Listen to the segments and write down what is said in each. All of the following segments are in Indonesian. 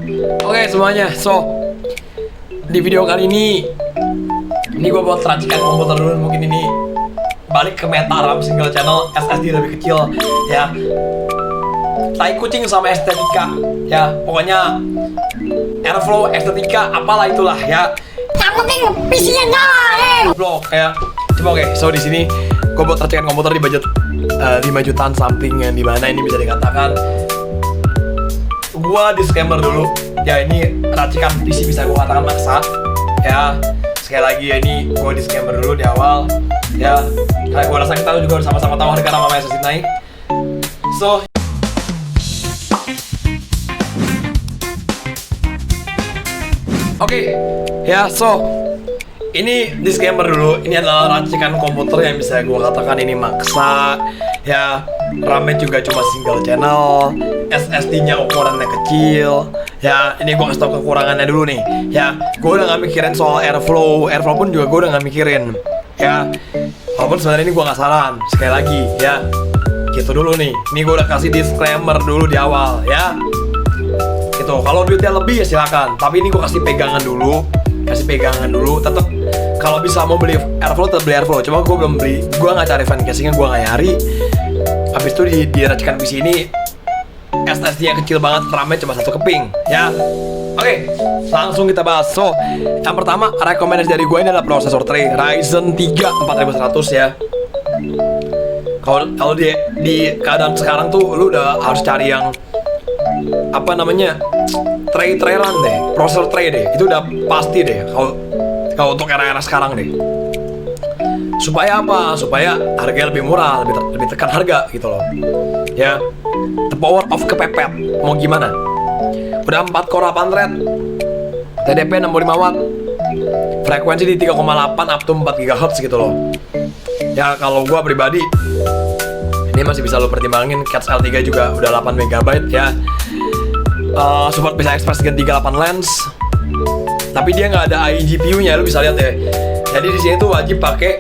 Oke semuanya, so di video kali ini gue buat racikan komputer dulu. Mungkin ini balik ke meta RAM single channel, SSD lebih kecil ya. Tai kucing sama estetika ya, pokoknya airflow, estetika, apalah itulah ya. Yang penting PC-nya nyala. Blok ya. Coba oke, so di sini gue buat racikan komputer di budget 5 jutaan something, yang dimana ini bisa dikatakan gua disclaimer dulu ya, ini racikan PC bisa gua katakan maksa ya. Sekali lagi ya, ini gua disclaimer dulu di awal ya, kayak gua rasa kita juga sama-sama tahu harga nama SSD naik. So oke, ya, so ini disclaimer dulu, ini adalah racikan komputer yang bisa gue katakan ini maksa ya. RAM-nya juga cuma single channel, SSD-nya ukurannya kecil ya. Ini gue kasih tau kekurangannya dulu nih ya. Gue udah gak mikirin soal airflow pun juga gue udah gak mikirin ya. Walaupun sebenarnya ini gue gak saran, sekali lagi ya, gitu dulu nih. Ini gue udah kasih disclaimer dulu di awal ya. Gitu, kalau duitnya lebih ya silakan, tapi ini gue kasih pegangan dulu. Tetap kalau bisa mau beli airflow tetap beli airflow. Cuma gue belum beli, gue nggak cari fan casingnya, gue nggak nyari. Habis itu di racikan PC ini SSD yang kecil banget, RAM-nya cuma 1 keping ya. Oke, langsung kita bahas. So, yang pertama rekomendasi dari gue ini adalah prosesor tray Ryzen 3 4100 ya. Kalau di keadaan sekarang tuh lu udah harus cari yang apa namanya, tray-traylan deh, prosesor tray deh, itu udah pasti deh kalau untuk era-era sekarang deh. Supaya apa? Supaya harganya lebih murah, lebih tekan harga gitu loh ya. The power of kepepet, mau gimana? Udah 4 core 8 thread, TDP 65 watt, frekuensi di 3,8 up to 4 GHz gitu loh ya. Kalau gua pribadi ini masih bisa lo pertimbangin. Cats L3 juga udah 8 MB ya. Support PCI Express gen 38 lens, tapi dia nggak ada AI GPU-nya, lu bisa lihat ya. Jadi di sini tuh wajib pakai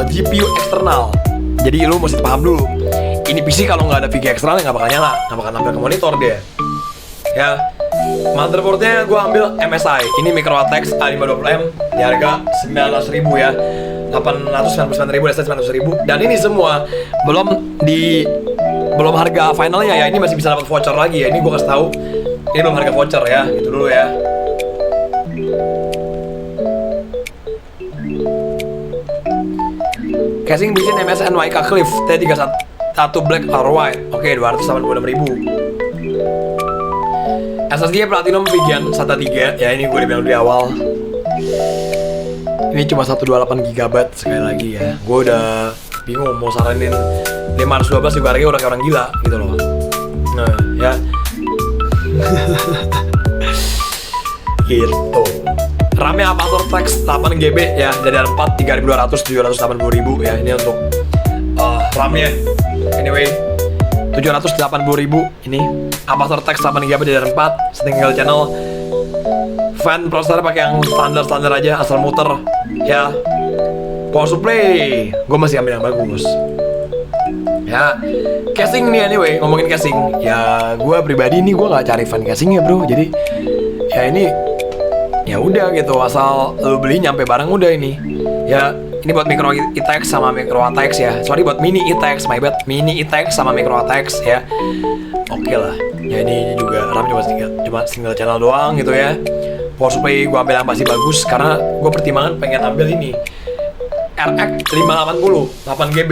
GPU eksternal. Jadi lu mesti paham dulu, ini PC kalau nggak ada VGA eksternal nggak bakal nyala, nggak bakal nampil ke monitor dia. Ya, motherboardnya gue ambil MSI. Ini MicroATX A520M di harga 19.000 ya. 899.000, dan 900.000. Dan ini semua belum harga finalnya ya. Ini masih bisa dapat voucher lagi ya. Ini gue kasih tahu, ini belum harga voucher ya. Gitu dulu ya. Casing bikin MSI NYK Cliff T31 Black or White. Oke, 286.000. SSD Platinum Vigian SATA 3 ya. Ini gue udah bilang di awal, ini cuma 128 GB. Sekali lagi ya, gue udah bingung mau saranin 512 juga harganya udah kayak orang gila gitu loh. Nah ya gitu. RAM-nya Apator Flex 8 GB ya, DDR4 3200 780.000 ya. Ini untuk RAM-nya. Anyway, 780.000 ini Apator Flex 8 GB DDR4 single channel. Fan prosesor pakai yang standar aja, asal muter ya. Power supply gue masih ambil yang bagus ya. Casing nih, anyway, ngomongin casing ya, gue pribadi ini gue nggak cari fan casingnya bro. Jadi ya ini ya udah gitu, asal lu beli nyampe barang udah ini ya. Ini buat micro ITX sama micro ATX ya. Sorry, buat mini ITX, my bad. Mini ITX sama micro ATX ya. Oke lah ya. Ini juga RAM cuma single channel doang gitu ya. Power supply gue ambil yang pasti bagus, karena gue pertimbangan pengen ambil ini RX 580 8 GB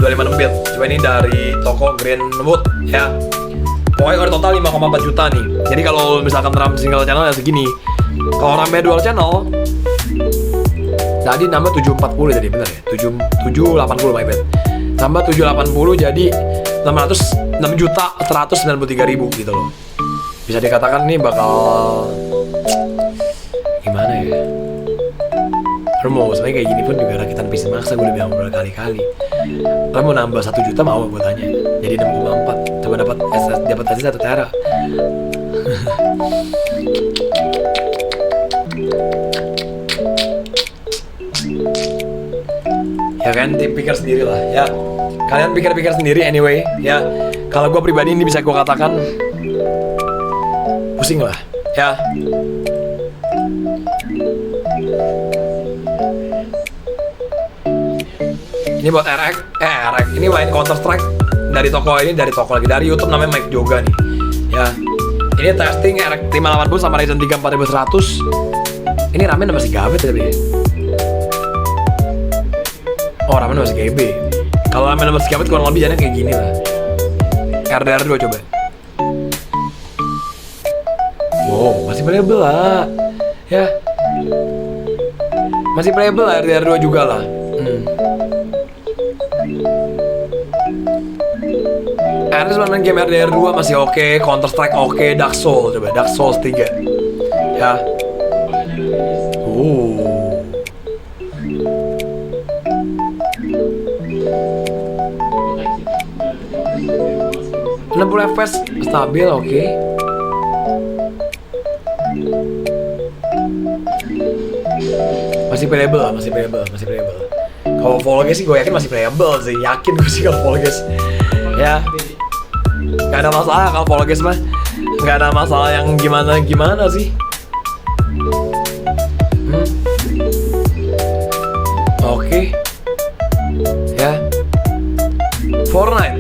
256 bit. Coba ini dari toko Greenwood ya. Pokoknya total 5,4 juta nih. Jadi kalau misalkan RAM single channel ya segini. Kalau RAM dual channel tadi nambah 740 tadi, bener ya? 780 my bad. Tambah 780 jadi 6.193.000 gitu loh. Bisa dikatakan ini bakal gimana ya? Mau sebenarnya kayak gini pun juga rakitan PC maksa, gue udah bilang berkali-kali. Kalau mau nambah 1 juta mau gue tanya, jadi 6,4. Coba dapat SSD 1 tera. Ya kan, pikir sendiri lah ya. Kalian pikir-pikir sendiri anyway ya. Kalau gue pribadi ini bisa gue katakan pusing lah ya. Ini buat RX, ini main Counter Strike dari toko lagi dari YouTube namanya Mike Joga nih, ya. Ini testing RX 580 sama Ryzen 3 4100. Ini RAM-nya masih GB tadi. Oh, RAM-nya masih GB. Kalau RAM-nya masih GB kurang lebih jadinya kayak gini lah. RDR2 coba. Wow, masih playable lah, ya. Masih playable lah, RDR2 juga lah. Ernest main game RDR2 masih oke, Counter Strike oke, Dark Souls coba, Dark Souls 3. Ya. 60 FPS stabil, oke. Masih playable lah, masih playable. Kalau Fall Guys sih gue yakin masih playable sih, yakin gue sih kalau Fall Guys. Ya. Gak ada masalah kalau Fall Guys mah. Gak ada masalah yang gimana sih. Oke. Ya. Fortnite.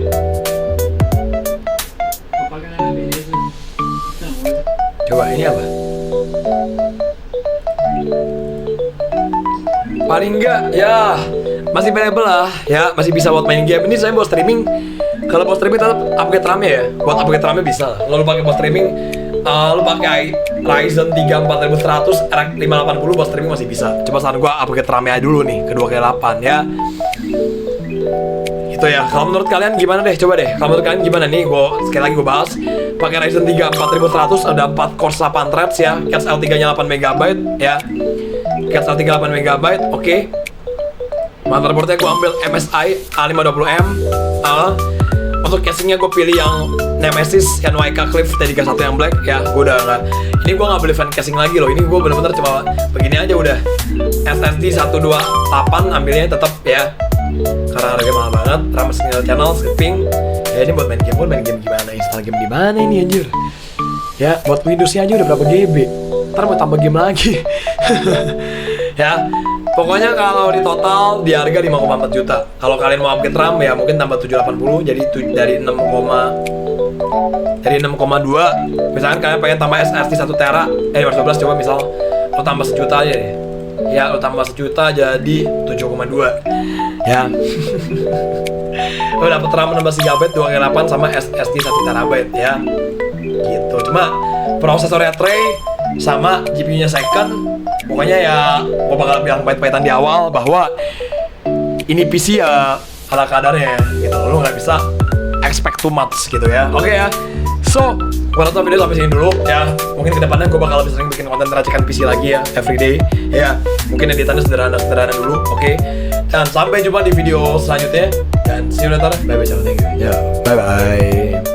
Coba ini apa? Paling enggak ya masih playable lah, ya masih bisa buat main game. Ini saya buat streaming. Kalau buat streaming tetap upgrade RAM-nya ya. Buat upgrade RAM-nya bisa lah. Kalau lu pakai buat streaming, lu pakai Ryzen 3 4100 RX 580 buat streaming masih bisa. Coba saran gua upgrade RAM-nya dulu nih ke 2x8 ya. Itu ya. Kalau menurut kalian gimana deh? Coba deh. Kalau menurut kalian gimana nih? Sekali lagi gua bahas. Pakai Ryzen 3 4100 ada 4 core 8 threads ya. Cache L3-nya 8MB ya. Cache L3 8MB, oke. Motherboardnya gue ambil MSI A520M. Untuk casingnya gue pilih yang Nemesis NYK Cliff T31 yang black ya. Gue udah nggak. Ini gue nggak beli fan casing lagi loh. Ini gue bener-bener cuma begini aja udah. SSD 128 ambilnya tetap ya. Karena harganya mahal banget. RAM single channel skipping. Ya ini buat main game gimana? Install game di mana ini anjir? Ya buat Windows-nya aja udah berapa GB. Ntar mau tambah game lagi. Ya. Pokoknya kalau di total di harga 5,4 juta. Kalau kalian mau upgrade RAM ya mungkin tambah 780 jadi dari 6,2. Misalkan kalian pengen tambah SSD 1 tera 512 coba misal lo tambah sejuta aja deh. Ya lo tambah sejuta jadi 7,2. Ya. Lo dapet RAM 16 GB 2x8 sama SSD 1 TB ya. Gitu. Cuma prosesornya tray sama GPU-nya second. Pokoknya ya gue bakal bilang pahit-pahitan di awal bahwa ini PC ya ala kadarnya gitu. Lu nggak bisa expect too much gitu ya. Oke ya. So, gue rasa video sampai sini dulu ya. Mungkin kedepannya gue bakal lebih sering bikin konten racikan PC lagi ya, everyday ya. Mungkin editannya sederhana dulu, oke. Dan sampai jumpa di video selanjutnya. Dan see you later. Bye bye, thank you. Ya, bye bye.